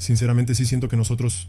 Sinceramente sí siento que nosotros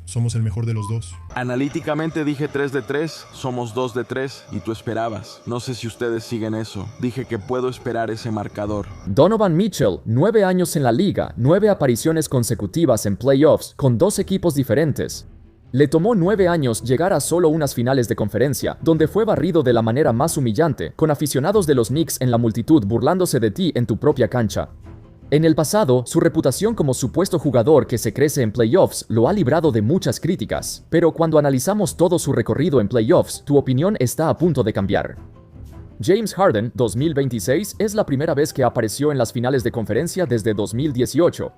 somos el mejor de los dos. Analíticamente dije 3 de 3, somos 2 de 3 y tú esperabas. No sé si ustedes siguen eso. Dije que puedo esperar ese marcador. Donovan Mitchell, 9 años en la liga, 9 apariciones consecutivas en playoffs con 2 equipos diferentes. Le tomó 9 años llegar a solo unas finales de conferencia, donde fue barrido de la manera más humillante, con aficionados de los Knicks en la multitud burlándose de ti en tu propia cancha. En el pasado, su reputación como supuesto jugador que se crece en playoffs lo ha librado de muchas críticas, pero cuando analizamos todo su recorrido en playoffs, tu opinión está a punto de cambiar. James Harden, 2026, es la primera vez que apareció en las finales de conferencia desde 2018.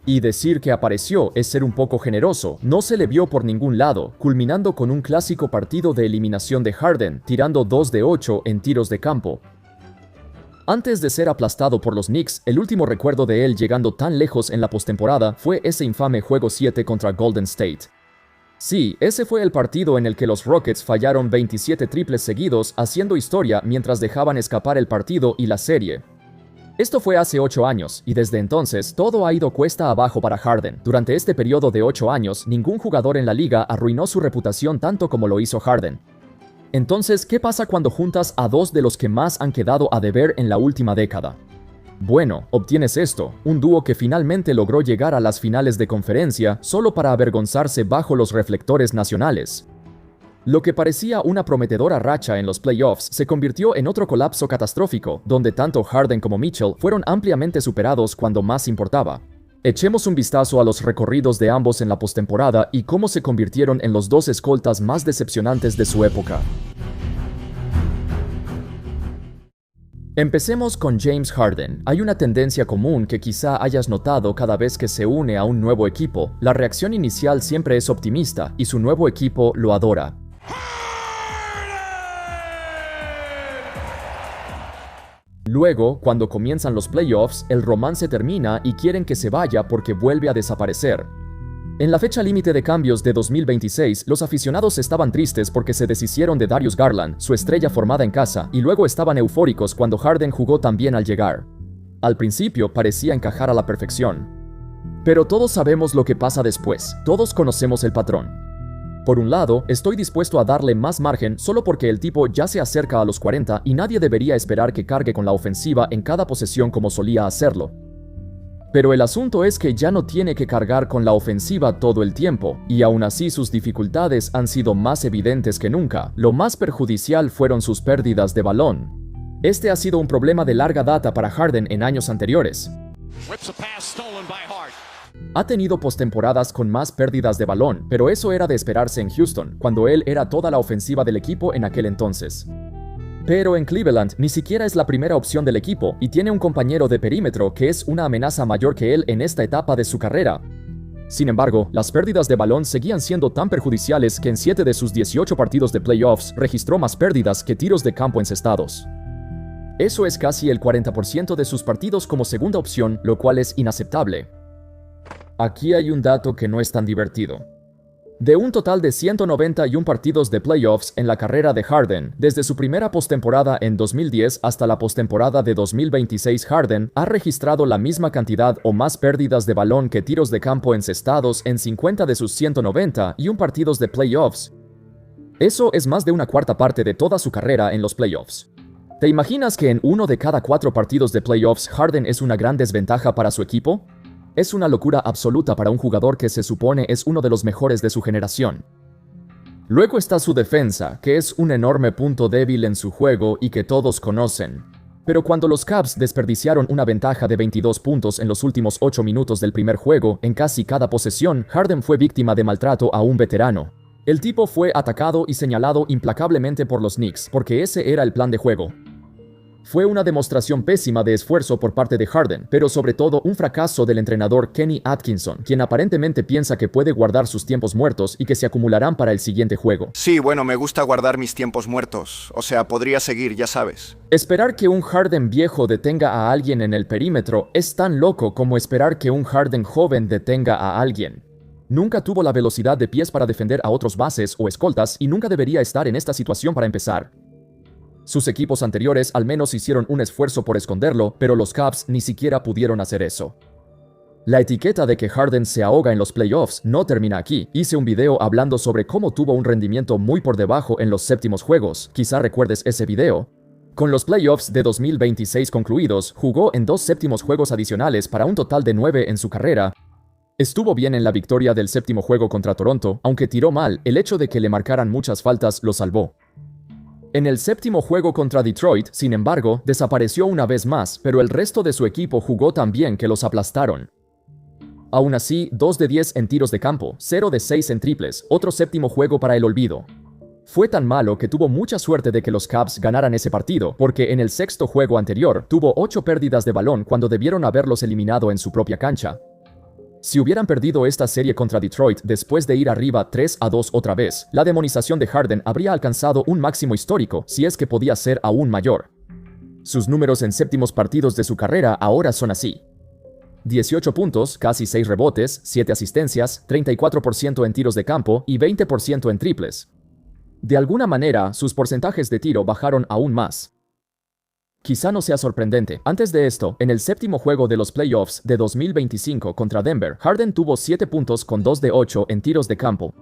Y decir que apareció es ser un poco generoso, no se le vio por ningún lado, culminando con un clásico partido de eliminación de Harden, tirando 2 de 8 en tiros de campo. Antes de ser aplastado por los Knicks, el último recuerdo de él llegando tan lejos en la postemporada fue ese infame Juego 7 contra Golden State. Sí, ese fue el partido en el que los Rockets fallaron 27 triples seguidos, haciendo historia mientras dejaban escapar el partido y la serie. Esto fue hace 8 años, y desde entonces todo ha ido cuesta abajo para Harden. Durante este periodo de 8 años, ningún jugador en la liga arruinó su reputación tanto como lo hizo Harden. Entonces, ¿qué pasa cuando juntas a dos de los que más han quedado a deber en la última década? Bueno, obtienes esto, un dúo que finalmente logró llegar a las finales de conferencia solo para avergonzarse bajo los reflectores nacionales. Lo que parecía una prometedora racha en los playoffs se convirtió en otro colapso catastrófico, donde tanto Harden como Mitchell fueron ampliamente superados cuando más importaba. Echemos un vistazo a los recorridos de ambos en la postemporada y cómo se convirtieron en los dos escoltas más decepcionantes de su época. Empecemos con James Harden. Hay una tendencia común que quizá hayas notado cada vez que se une a un nuevo equipo. La reacción inicial siempre es optimista y su nuevo equipo lo adora. Luego, cuando comienzan los playoffs, el romance termina y quieren que se vaya porque vuelve a desaparecer. En la fecha límite de cambios de 2026, los aficionados estaban tristes porque se deshicieron de Darius Garland, su estrella formada en casa, y luego estaban eufóricos cuando Harden jugó tan bien al llegar. Al principio parecía encajar a la perfección. Pero todos sabemos lo que pasa después, todos conocemos el patrón. Por un lado, estoy dispuesto a darle más margen solo porque el tipo ya se acerca a los 40 y nadie debería esperar que cargue con la ofensiva en cada posesión como solía hacerlo. Pero el asunto es que ya no tiene que cargar con la ofensiva todo el tiempo, y aún así sus dificultades han sido más evidentes que nunca. Lo más perjudicial fueron sus pérdidas de balón. Este ha sido un problema de larga data para Harden en años anteriores. Ha tenido postemporadas con más pérdidas de balón, pero eso era de esperarse en Houston, cuando él era toda la ofensiva del equipo en aquel entonces. Pero en Cleveland ni siquiera es la primera opción del equipo y tiene un compañero de perímetro que es una amenaza mayor que él en esta etapa de su carrera. Sin embargo, las pérdidas de balón seguían siendo tan perjudiciales que en 7 de sus 18 partidos de playoffs registró más pérdidas que tiros de campo encestados. Eso es casi el 40% de sus partidos como segunda opción, lo cual es inaceptable. Aquí hay un dato que no es tan divertido. De un total de 191 partidos de playoffs en la carrera de Harden, desde su primera postemporada en 2010 hasta la postemporada de 2026, Harden ha registrado la misma cantidad o más pérdidas de balón que tiros de campo encestados en 50 de sus 191 partidos de playoffs. Eso es más de una cuarta parte de toda su carrera en los playoffs. ¿Te imaginas que en uno de cada 4 partidos de playoffs Harden es una gran desventaja para su equipo? Es una locura absoluta para un jugador que se supone es uno de los mejores de su generación. Luego está su defensa, que es un enorme punto débil en su juego y que todos conocen. Pero cuando los Cavs desperdiciaron una ventaja de 22 puntos en los últimos 8 minutos del primer juego, en casi cada posesión, Harden fue víctima de maltrato a un veterano. El tipo fue atacado y señalado implacablemente por los Knicks, porque ese era el plan de juego. Fue una demostración pésima de esfuerzo por parte de Harden, pero sobre todo un fracaso del entrenador Kenny Atkinson, quien aparentemente piensa que puede guardar sus tiempos muertos y que se acumularán para el siguiente juego. Sí, bueno, me gusta guardar mis tiempos muertos. O sea, podría seguir, ya sabes. Esperar que un Harden viejo detenga a alguien en el perímetro es tan loco como esperar que un Harden joven detenga a alguien. Nunca tuvo la velocidad de pies para defender a otros bases o escoltas y nunca debería estar en esta situación para empezar. Sus equipos anteriores al menos hicieron un esfuerzo por esconderlo, pero los Cavs ni siquiera pudieron hacer eso. La etiqueta de que Harden se ahoga en los playoffs no termina aquí. Hice un video hablando sobre cómo tuvo un rendimiento muy por debajo en los séptimos juegos. Quizá recuerdes ese video. Con los playoffs de 2026 concluidos, jugó en 2 séptimos juegos adicionales para un total de 9 en su carrera. Estuvo bien en la victoria del séptimo juego contra Toronto, aunque tiró mal, el hecho de que le marcaran muchas faltas lo salvó. En el séptimo juego contra Detroit, sin embargo, desapareció una vez más, pero el resto de su equipo jugó tan bien que los aplastaron. Aún así, 2 de 10 en tiros de campo, 0 de 6 en triples, otro séptimo juego para el olvido. Fue tan malo que tuvo mucha suerte de que los Cavs ganaran ese partido, porque en el sexto juego anterior tuvo 8 pérdidas de balón cuando debieron haberlos eliminado en su propia cancha. Si hubieran perdido esta serie contra Detroit después de ir arriba 3-2 otra vez, la demonización de Harden habría alcanzado un máximo histórico, si es que podía ser aún mayor. Sus números en séptimos partidos de su carrera ahora son así: 18 puntos, casi 6 rebotes, 7 asistencias, 34% en tiros de campo y 20% en triples. De alguna manera, sus porcentajes de tiro bajaron aún más. Quizá no sea sorprendente. Antes de esto, en el séptimo juego de los playoffs de 2025 contra Denver, Harden tuvo 7 puntos con 2 de 8 en tiros de campo.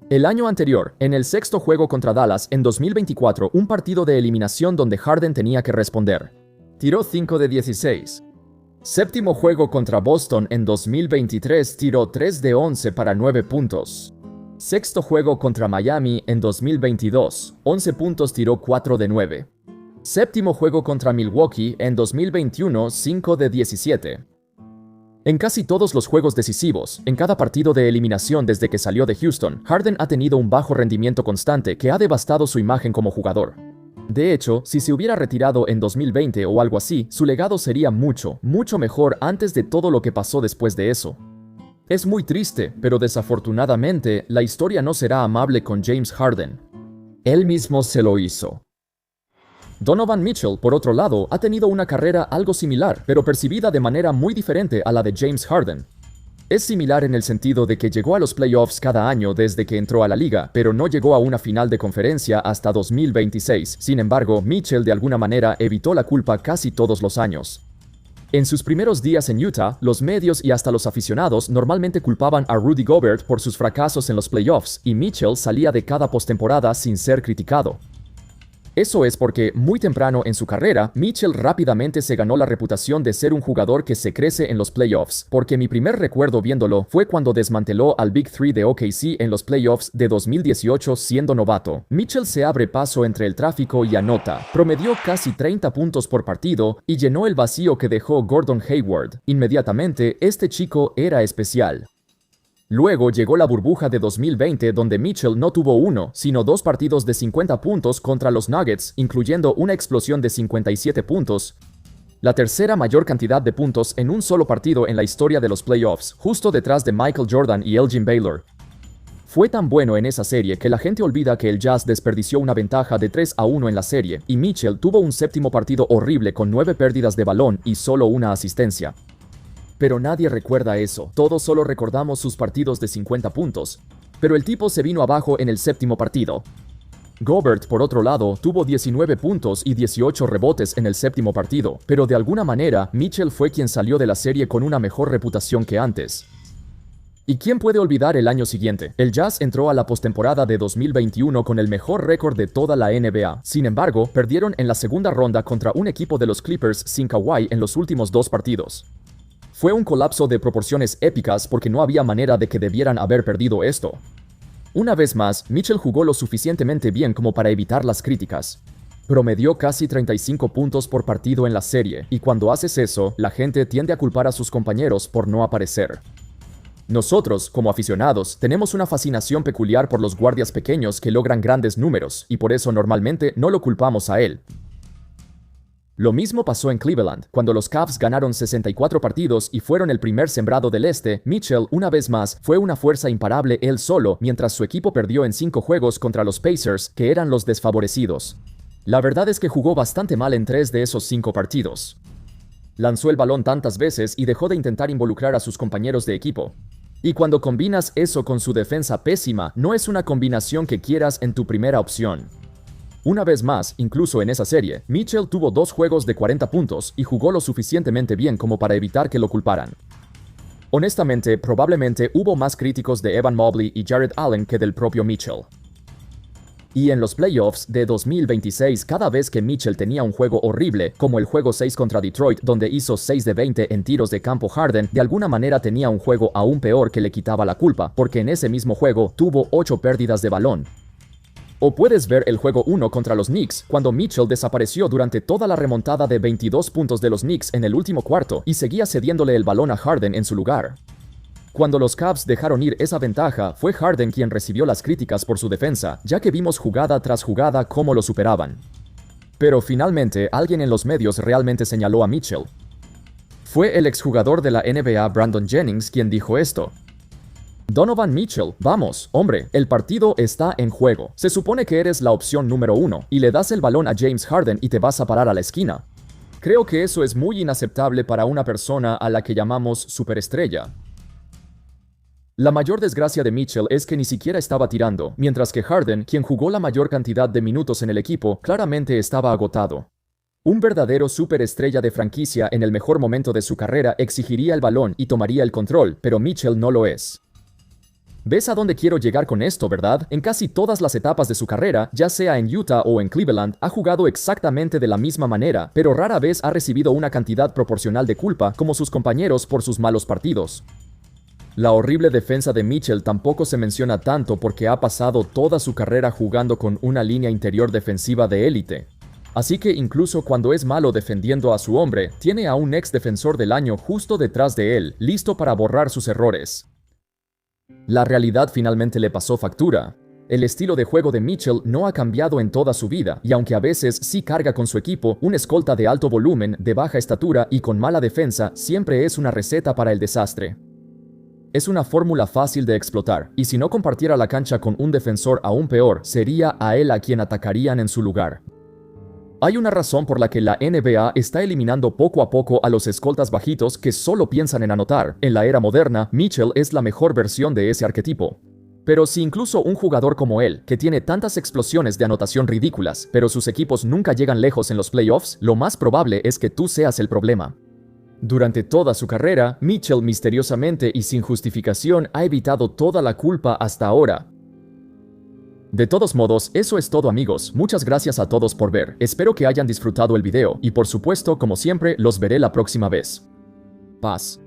El año anterior, en el sexto juego contra Dallas en 2024, un partido de eliminación donde Harden tenía que responder. Tiró 5 de 16. Séptimo juego contra Boston en 2023, tiró 3 de 11 para 9 puntos. Sexto juego contra Miami en 2022, 11 puntos, tiró 4 de 9. Séptimo juego contra Milwaukee en 2021, 5 de 17. En casi todos los juegos decisivos, en cada partido de eliminación desde que salió de Houston, Harden ha tenido un bajo rendimiento constante que ha devastado su imagen como jugador. De hecho, si se hubiera retirado en 2020 o algo así, su legado sería mucho mejor antes de todo lo que pasó después de eso. Es muy triste, pero desafortunadamente, la historia no será amable con James Harden. Él mismo se lo hizo. Donovan Mitchell, por otro lado, ha tenido una carrera algo similar, pero percibida de manera muy diferente a la de James Harden. Es similar en el sentido de que llegó a los playoffs cada año desde que entró a la liga, pero no llegó a una final de conferencia hasta 2026. Sin embargo, Mitchell de alguna manera evitó la culpa casi todos los años. En sus primeros días en Utah, los medios y hasta los aficionados normalmente culpaban a Rudy Gobert por sus fracasos en los playoffs, y Mitchell salía de cada postemporada sin ser criticado. Eso es porque, muy temprano en su carrera, Mitchell rápidamente se ganó la reputación de ser un jugador que se crece en los playoffs, porque mi primer recuerdo viéndolo fue cuando desmanteló al Big Three de OKC en los playoffs de 2018 siendo novato. Mitchell se abre paso entre el tráfico y anota, promedió casi 30 puntos por partido y llenó el vacío que dejó Gordon Hayward. Inmediatamente, este chico era especial. Luego llegó la burbuja de 2020 donde Mitchell no tuvo uno, sino 2 partidos de 50 puntos contra los Nuggets, incluyendo una explosión de 57 puntos, la tercera mayor cantidad de puntos en un solo partido en la historia de los playoffs, justo detrás de Michael Jordan y Elgin Baylor. Fue tan bueno en esa serie que la gente olvida que el Jazz desperdició una ventaja de 3-1 en la serie, y Mitchell tuvo un séptimo partido horrible con 9 pérdidas de balón y solo una asistencia. Pero nadie recuerda eso, todos solo recordamos sus partidos de 50 puntos. Pero el tipo se vino abajo en el séptimo partido. Gobert, por otro lado, tuvo 19 puntos y 18 rebotes en el séptimo partido, pero de alguna manera, Mitchell fue quien salió de la serie con una mejor reputación que antes. ¿Y quién puede olvidar el año siguiente? El Jazz entró a la postemporada de 2021 con el mejor récord de toda la NBA. Sin embargo, perdieron en la segunda ronda contra un equipo de los Clippers sin Kawhi en los últimos 2 partidos. Fue un colapso de proporciones épicas porque no había manera de que debieran haber perdido esto. Una vez más, Mitchell jugó lo suficientemente bien como para evitar las críticas. Promedió casi 35 puntos por partido en la serie, y cuando haces eso, la gente tiende a culpar a sus compañeros por no aparecer. Nosotros, como aficionados, tenemos una fascinación peculiar por los guardias pequeños que logran grandes números, y por eso normalmente no lo culpamos a él. Lo mismo pasó en Cleveland, cuando los Cavs ganaron 64 partidos y fueron el primer sembrado del este. Mitchell, una vez más, fue una fuerza imparable él solo, mientras su equipo perdió en 5 juegos contra los Pacers, que eran los desfavorecidos. La verdad es que jugó bastante mal en 3 de esos 5 partidos. Lanzó el balón tantas veces y dejó de intentar involucrar a sus compañeros de equipo. Y cuando combinas eso con su defensa pésima, no es una combinación que quieras en tu primera opción. Una vez más, incluso en esa serie, Mitchell tuvo 2 juegos de 40 puntos y jugó lo suficientemente bien como para evitar que lo culparan. Honestamente, probablemente hubo más críticos de Evan Mobley y Jarrett Allen que del propio Mitchell. Y en los playoffs de 2026, cada vez que Mitchell tenía un juego horrible, como el juego 6 contra Detroit, donde hizo 6 de 20 en tiros de campo, Harden de alguna manera tenía un juego aún peor que le quitaba la culpa, porque en ese mismo juego tuvo 8 pérdidas de balón. O puedes ver el juego 1 contra los Knicks, cuando Mitchell desapareció durante toda la remontada de 22 puntos de los Knicks en el último cuarto y seguía cediéndole el balón a Harden en su lugar. Cuando los Cavs dejaron ir esa ventaja, fue Harden quien recibió las críticas por su defensa, ya que vimos jugada tras jugada cómo lo superaban. Pero finalmente, alguien en los medios realmente señaló a Mitchell. Fue el exjugador de la NBA Brandon Jennings quien dijo esto. Donovan Mitchell, vamos, hombre, el partido está en juego. Se supone que eres la opción número 1, y le das el balón a James Harden y te vas a parar a la esquina. Creo que eso es muy inaceptable para una persona a la que llamamos superestrella. La mayor desgracia de Mitchell es que ni siquiera estaba tirando, mientras que Harden, quien jugó la mayor cantidad de minutos en el equipo, claramente estaba agotado. Un verdadero superestrella de franquicia en el mejor momento de su carrera exigiría el balón y tomaría el control, pero Mitchell no lo es. ¿Ves a dónde quiero llegar con esto, verdad? En casi todas las etapas de su carrera, ya sea en Utah o en Cleveland, ha jugado exactamente de la misma manera, pero rara vez ha recibido una cantidad proporcional de culpa como sus compañeros por sus malos partidos. La horrible defensa de Mitchell tampoco se menciona tanto porque ha pasado toda su carrera jugando con una línea interior defensiva de élite. Así que incluso cuando es malo defendiendo a su hombre, tiene a un ex defensor del año justo detrás de él, listo para borrar sus errores. La realidad finalmente le pasó factura. El estilo de juego de Mitchell no ha cambiado en toda su vida, y aunque a veces sí carga con su equipo, un escolta de alto volumen, de baja estatura y con mala defensa siempre es una receta para el desastre. Es una fórmula fácil de explotar, y si no compartiera la cancha con un defensor aún peor, sería a él a quien atacarían en su lugar. Hay una razón por la que la NBA está eliminando poco a poco a los escoltas bajitos que solo piensan en anotar. En la era moderna, Mitchell es la mejor versión de ese arquetipo. Pero si incluso un jugador como él, que tiene tantas explosiones de anotación ridículas, pero sus equipos nunca llegan lejos en los playoffs, lo más probable es que tú seas el problema. Durante toda su carrera, Mitchell misteriosamente y sin justificación ha evitado toda la culpa hasta ahora. De todos modos, eso es todo, amigos. Muchas gracias a todos por ver. Espero que hayan disfrutado el video y por supuesto, como siempre, los veré la próxima vez. Paz.